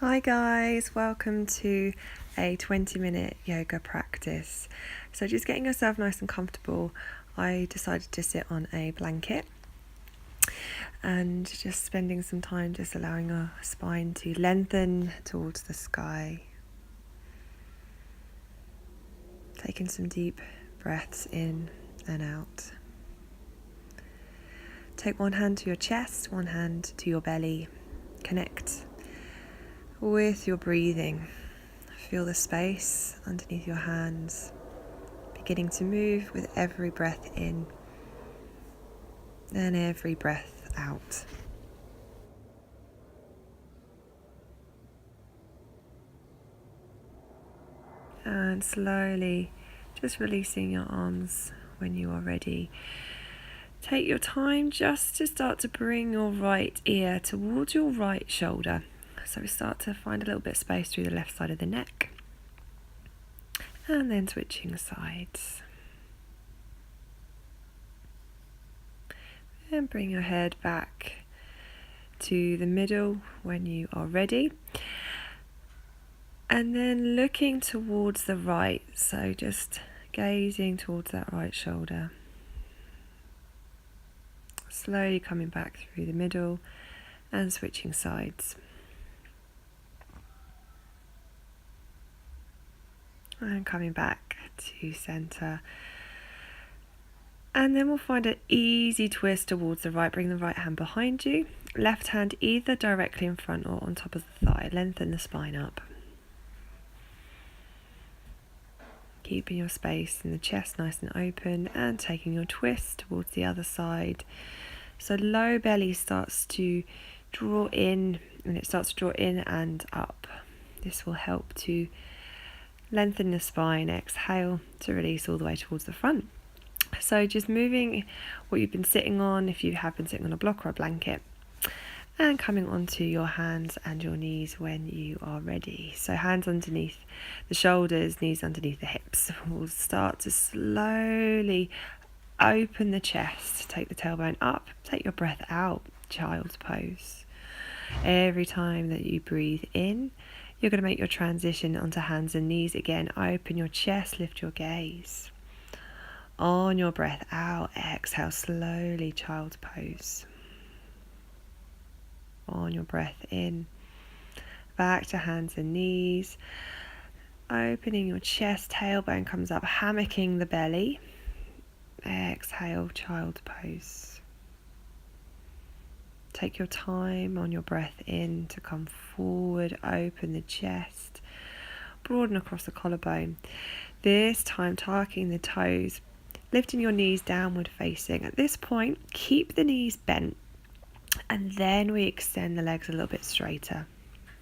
Hi guys, welcome to a 20-minute yoga practice. So just getting yourself nice and comfortable, I decided to sit on a blanket and just spending some time just allowing our spine to lengthen towards the sky. Taking some deep breaths in and out. Take one hand to your chest, one hand to your belly. Connect with your breathing. Feel the space underneath your hands beginning to move with every breath in and every breath out. And slowly just releasing your arms when you are ready. Take your time just to start to bring your right ear towards your right shoulder. So we start to find a little bit of space through the left side of the neck. And then switching sides. And bring your head back to the middle when you are ready. And then looking towards the right, so just gazing towards that right shoulder. Slowly coming back through the middle and switching sides. And coming back to center. And then we'll find an easy twist towards the right. Bring the right hand behind you. Left hand either directly in front or on top of the thigh. Lengthen the spine up. Keeping your space in the chest nice and open and taking your twist towards the other side. So low belly starts to draw in, and it starts to draw in and up. This will help to lengthen the spine. Exhale to release all the way towards the front. So just moving what you've been sitting on, if you have been sitting on a block or a blanket, and coming onto your hands and your knees when you are ready. So hands underneath the shoulders, knees underneath the hips. We'll start to slowly open the chest, take the tailbone up, take your breath out, child's pose. Every time that you breathe in, you're going to make your transition onto hands and knees again. Open your chest, lift your gaze. On your breath out, exhale slowly, child's pose. On your breath in, back to hands and knees. Opening your chest, tailbone comes up, hammocking the belly. Exhale, child's pose. Take your time on your breath in to come forward, open the chest, broaden across the collarbone. This time tucking the toes, lifting your knees downward facing. At this point, keep the knees bent and then we extend the legs a little bit straighter,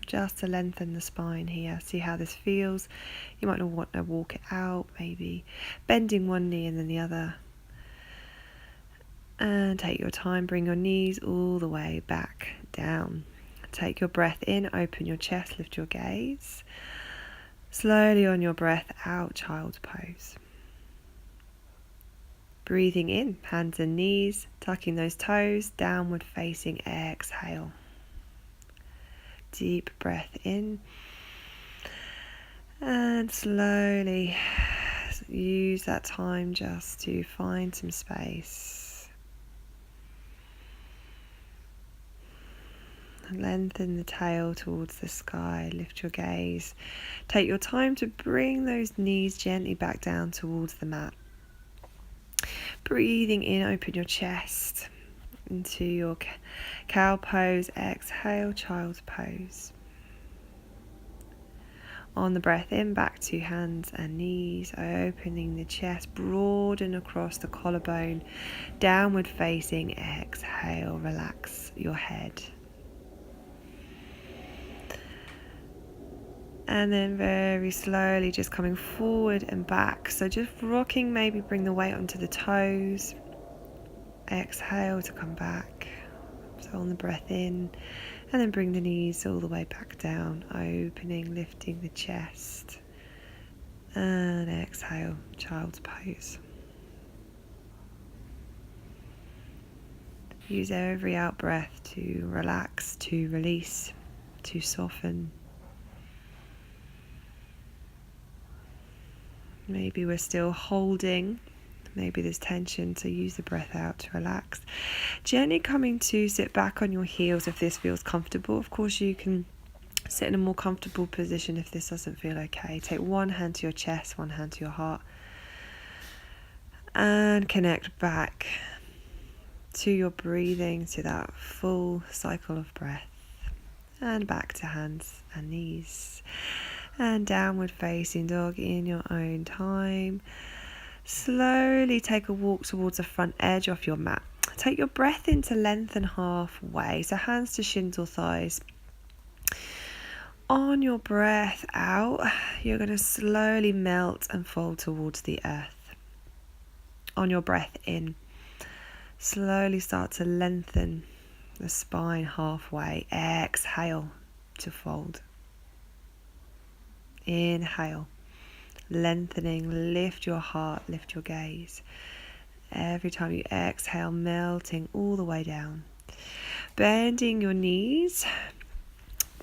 just to lengthen the spine here. See how this feels. You might want to walk it out, maybe bending one knee and then the other. And take your time, bring your knees all the way back down. Take your breath in, open your chest, lift your gaze. Slowly on your breath out, child's pose. Breathing in, hands and knees, tucking those toes, downward facing, exhale. Deep breath in. And slowly use that time just to find some space. Lengthen the tail towards the sky, lift your gaze. Take your time to bring those knees gently back down towards the mat. Breathing in, open your chest into your cow pose. Exhale, child's pose. On the breath in, back to hands and knees, opening the chest, broaden across the collarbone, downward facing. Exhale, relax your head. And then very slowly just coming forward and back. So just rocking, maybe bring the weight onto the toes. Exhale to come back. So on the breath in, and then bring the knees all the way back down, opening, lifting the chest. And exhale, child's pose. Use every out breath to relax, to release, to soften, Maybe we're still holding. Maybe there's tension, so use the breath out to relax. Gently coming to sit back on your heels if this feels comfortable. Of course, you can sit in a more comfortable position if this doesn't feel okay. Take one hand to your chest, one hand to your heart, and connect back to your breathing, to that full cycle of breath. And back to hands and knees. And downward facing dog in your own time. Slowly take a walk towards the front edge of your mat. Take your breath in to lengthen halfway, so hands to shins or thighs. On your breath out, you're going to slowly melt and fold towards the earth. On your breath in, slowly start to lengthen the spine halfway. Exhale to fold. Inhale, lengthening, lift your heart, lift your gaze. Every time you exhale, melting all the way down. Bending your knees.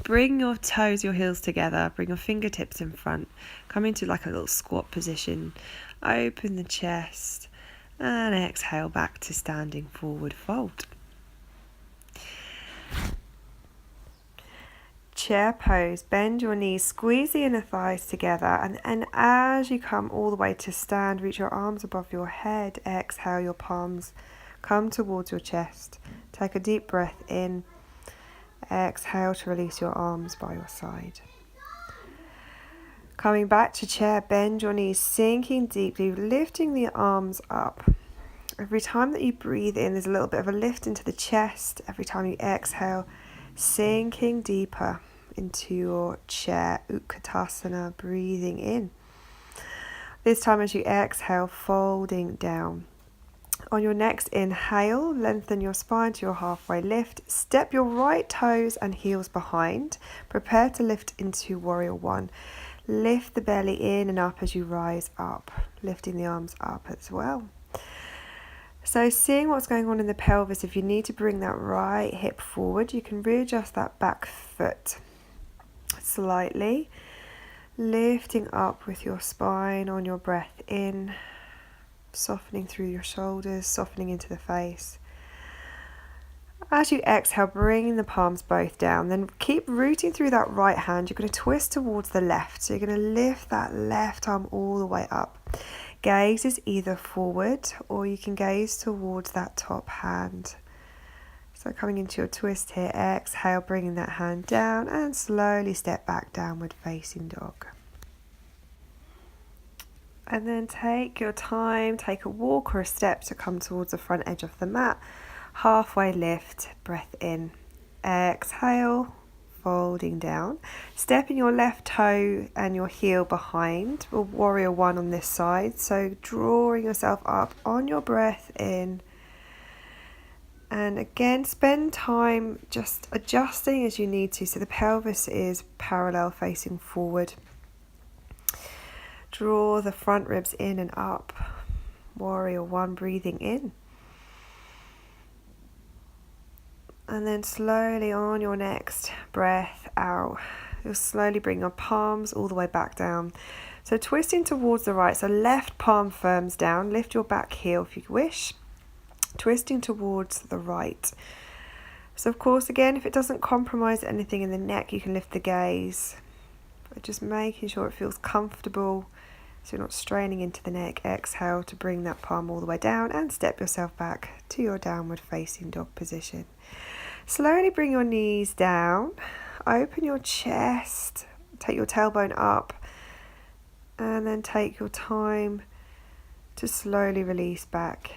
Bring your toes, your heels together. Bring your fingertips in front. Come into like a little squat position. Open the chest. And exhale back to standing forward fold. Chair pose, bend your knees, squeeze the inner thighs together, and as you come all the way to stand, reach your arms above your head. Exhale, your palms come towards your chest. Take a deep breath in. Exhale to release your arms by your side. Coming back to chair, bend your knees, sinking deeply, lifting the arms up. Every time that you breathe in, there's a little bit of a lift into the chest. Every time you exhale, sinking deeper into your chair, Utkatasana, breathing in. This time as you exhale, folding down. On your next inhale, lengthen your spine to your halfway lift. Step your right toes and heels behind. Prepare to lift into warrior one. Lift the belly in and up as you rise up, lifting the arms up as well. So seeing what's going on in the pelvis, if you need to bring that right hip forward, you can readjust that back foot slightly, lifting up with your spine on your breath in, softening through your shoulders, softening into the face. As you exhale, bringing the palms both down, then keep rooting through that right hand. You're going to twist towards the left, so you're going to lift that left arm all the way up. Gaze is either forward or you can gaze towards that top hand. So coming into your twist here, exhale, bringing that hand down and slowly step back, downward facing dog. And then take your time, take a walk or a step to come towards the front edge of the mat. Halfway lift, breath in, exhale, folding down. Stepping your left toe and your heel behind, a warrior one on this side. So drawing yourself up on your breath in. And again, spend time just adjusting as you need to, so the pelvis is parallel facing forward. Draw the front ribs in and up. Warrior one, breathing in. And then slowly on your next breath out, you'll slowly bring your palms all the way back down. So twisting towards the right, so left palm firms down, lift your back heel if you wish. Twisting towards the right. So of course, again, if it doesn't compromise anything in the neck, you can lift the gaze. But just making sure it feels comfortable, so you're not straining into the neck. Exhale to bring that palm all the way down and step yourself back to your downward facing dog position. Slowly bring your knees down, open your chest, take your tailbone up, and then take your time to slowly release back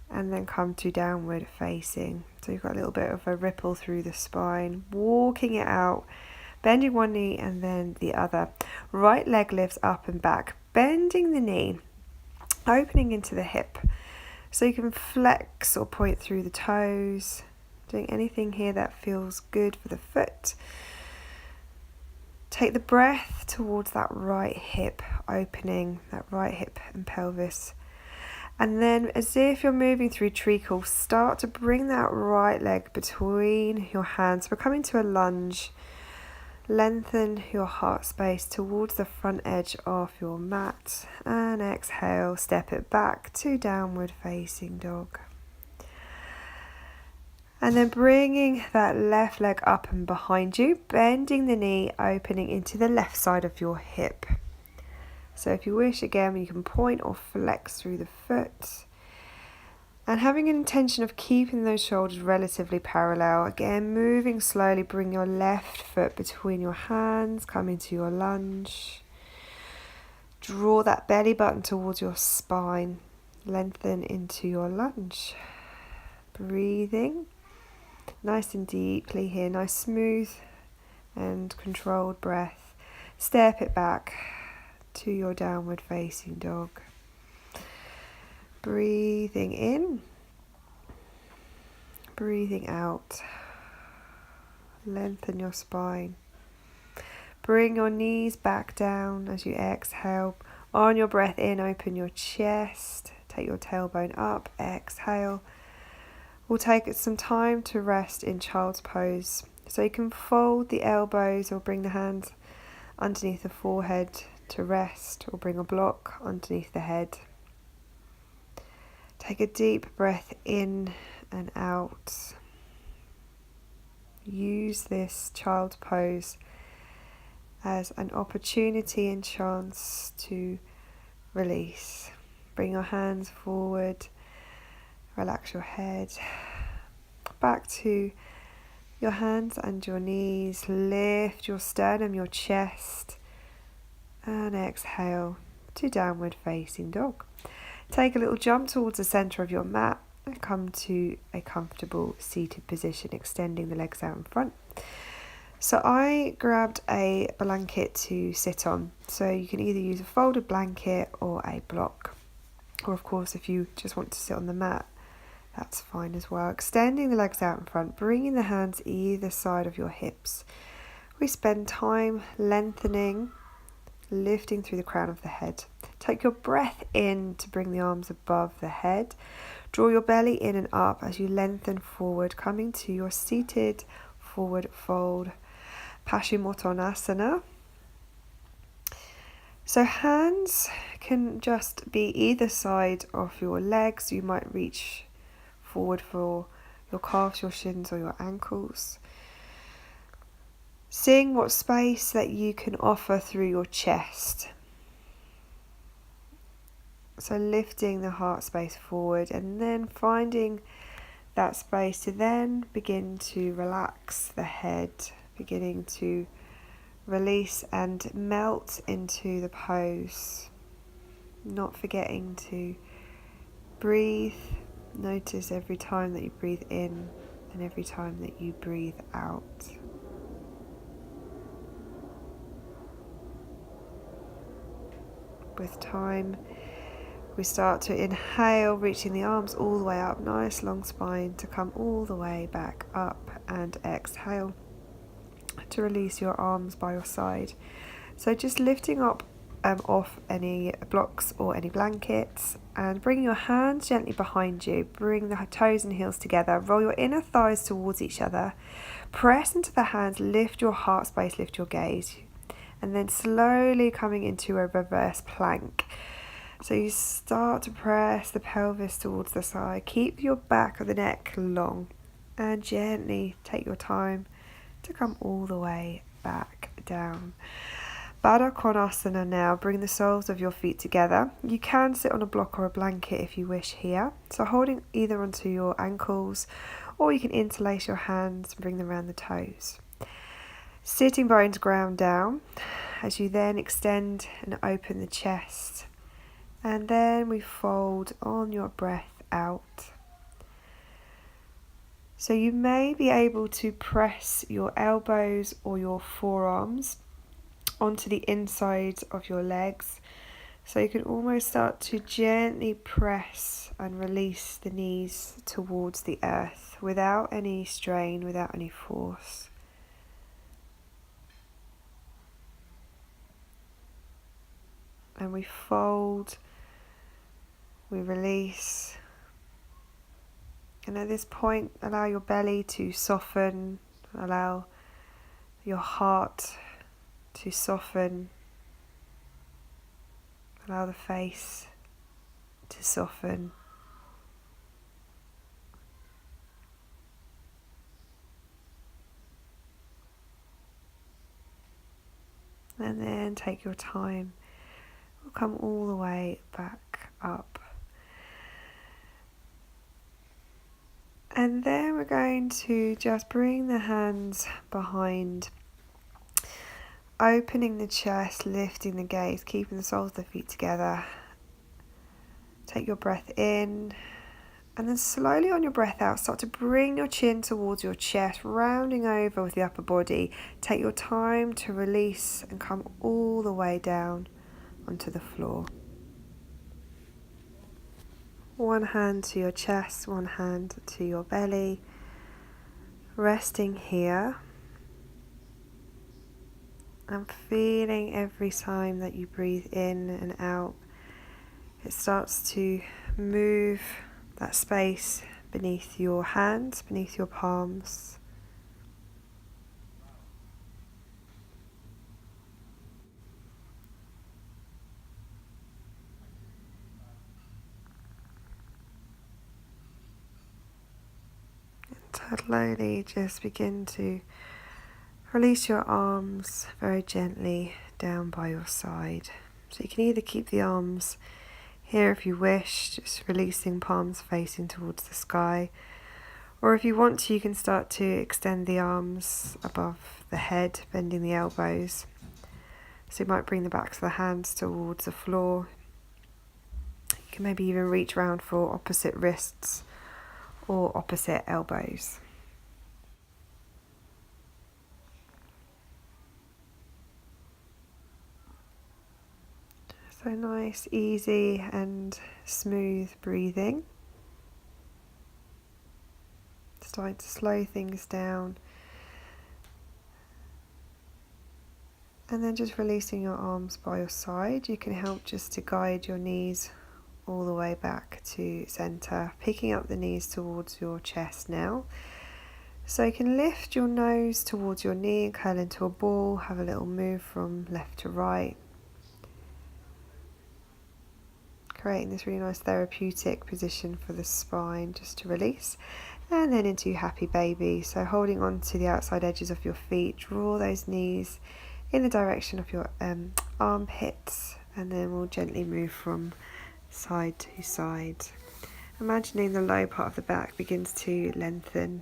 and then come to downward facing. So you've got a little bit of a ripple through the spine, walking it out, bending one knee and then the other. Right leg lifts up and back, bending the knee, opening into the hip. So you can flex or point through the toes, doing anything here that feels good for the foot. Take the breath towards that right hip, opening that right hip and pelvis. And then as if you're moving through treacle, start to bring that right leg between your hands. We're coming to a lunge. Lengthen your heart space towards the front edge of your mat, and exhale, step it back to downward facing dog. And then bringing that left leg up and behind you, bending the knee, opening into the left side of your hip. So if you wish, again, you can point or flex through the foot. And having an intention of keeping those shoulders relatively parallel. Again, moving slowly, bring your left foot between your hands, come into your lunge. Draw that belly button towards your spine. Lengthen into your lunge. Breathing nice and deeply here, nice smooth and controlled breath. Step it back to your downward facing dog. Breathing in, breathing out. Lengthen your spine. Bring your knees back down as you exhale. On your breath in, open your chest. Take your tailbone up, exhale. We'll take some time to rest in child's pose. So you can fold the elbows or bring the hands underneath the forehead to rest, or bring a block underneath the head. Take a deep breath in and out. Use this child's pose as an opportunity and chance to release. Bring your hands forward, relax your head, back to your hands and your knees. Lift your sternum, your chest, and exhale to downward facing dog. Take a little jump towards the center of your mat and come to a comfortable seated position, extending the legs out in front. So I grabbed a blanket to sit on. So you can either use a folded blanket or a block. Or of course, if you just want to sit on the mat, that's fine as well. Extending the legs out in front, bringing the hands either side of your hips. We spend time lengthening, lifting through the crown of the head. Take your breath in to bring the arms above the head. Draw your belly in and up as you lengthen forward, coming to your seated forward fold, Paschimottanasana. So hands can just be either side of your legs. You might reach forward for your calves, your shins, or your ankles. Seeing what space that you can offer through your chest. So lifting the heart space forward and then finding that space to then begin to relax the head, beginning to release and melt into the pose. Not forgetting to breathe. Notice every time that you breathe in and every time that you breathe out. With time, we start to inhale, reaching the arms all the way up, nice long spine to come all the way back up, and exhale to release your arms by your side. So just lifting up off any blocks or any blankets and bringing your hands gently behind you. Bring the toes and heels together. Roll your inner thighs towards each other. Press into the hands, lift your heart space, lift your gaze. And then slowly coming into a reverse plank. So you start to press the pelvis towards the side. Keep your back of the neck long and gently take your time to come all the way back down. Baddha Konasana now. Bring the soles of your feet together. You can sit on a block or a blanket if you wish here. So holding either onto your ankles, or you can interlace your hands and bring them around the toes. Sitting bones ground down as you then extend and open the chest. And then we fold on your breath out. So you may be able to press your elbows or your forearms onto the inside of your legs. So you can almost start to gently press and release the knees towards the earth without any strain, without any force. And we fold, we release. And at this point, allow your belly to soften, allow your heart to soften. Allow the face to soften. And then take your time. We'll come all the way back up. And then we're going to just bring the hands behind, opening the chest, lifting the gaze, keeping the soles of the feet together. Take your breath in, and then slowly on your breath out, start to bring your chin towards your chest, rounding over with the upper body. Take your time to release and come all the way down onto the floor. One hand to your chest, one hand to your belly. Resting here and feeling every time that you breathe in and out, it starts to move that space beneath your hands, beneath your palms. And slowly just begin to release your arms very gently down by your side. So you can either keep the arms here if you wish, just releasing palms facing towards the sky. Or if you want to, you can start to extend the arms above the head, bending the elbows. So you might bring the backs of the hands towards the floor. You can maybe even reach around for opposite wrists or opposite elbows. So nice, easy and smooth breathing. Starting to slow things down. And then just releasing your arms by your side. You can help just to guide your knees all the way back to center, picking up the knees towards your chest now. So you can lift your nose towards your knee and curl into a ball, have a little move from left to right. Creating this really nice therapeutic position for the spine just to release. And then into happy baby. So holding on to the outside edges of your feet, draw those knees in the direction of your armpits, and then we'll gently move from side to side. Imagining the low part of the back begins to lengthen.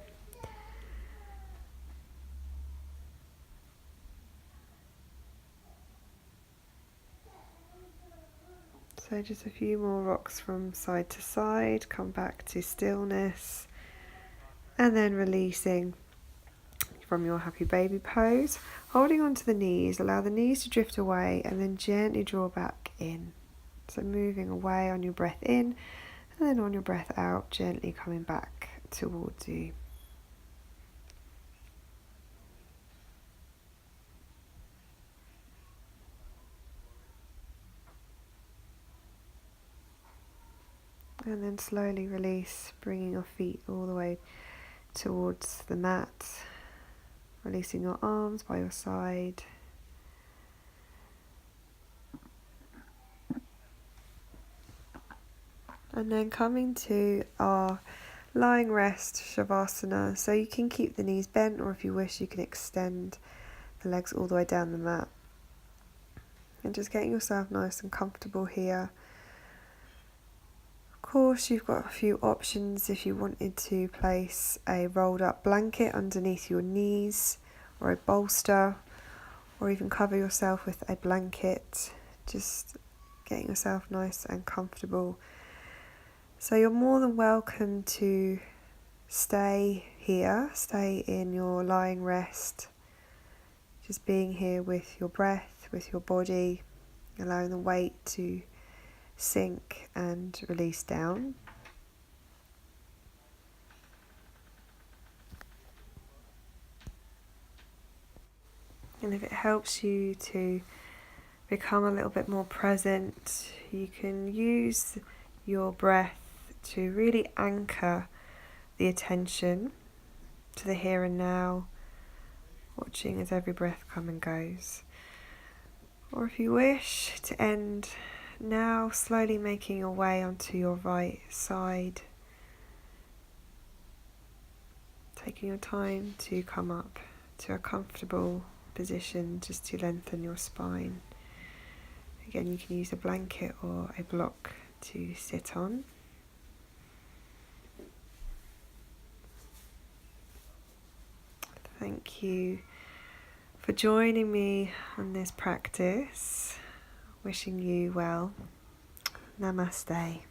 So just a few more rocks from side to side, come back to stillness, and then releasing from your happy baby pose. Holding onto the knees, allow the knees to drift away and then gently draw back in. So moving away on your breath in, and then on your breath out, gently coming back towards you. And then slowly release, bringing your feet all the way towards the mat. Releasing your arms by your side. And then coming to our lying rest, Shavasana. So you can keep the knees bent, or if you wish, you can extend the legs all the way down the mat. And just getting yourself nice and comfortable here. Of course, you've got a few options if you wanted to place a rolled up blanket underneath your knees, or a bolster, or even cover yourself with a blanket. Just getting yourself nice and comfortable. So you're more than welcome to stay here, stay in your lying rest, just being here with your breath, with your body, allowing the weight to sink and release down. And if it helps you to become a little bit more present, you can use your breath to really anchor the attention to the here and now, watching as every breath comes and goes. Or if you wish to end now, slowly making your way onto your right side, taking your time to come up to a comfortable position just to lengthen your spine. Again, you can use a blanket or a block to sit on. Thank you for joining me on this practice. Wishing you well. Namaste.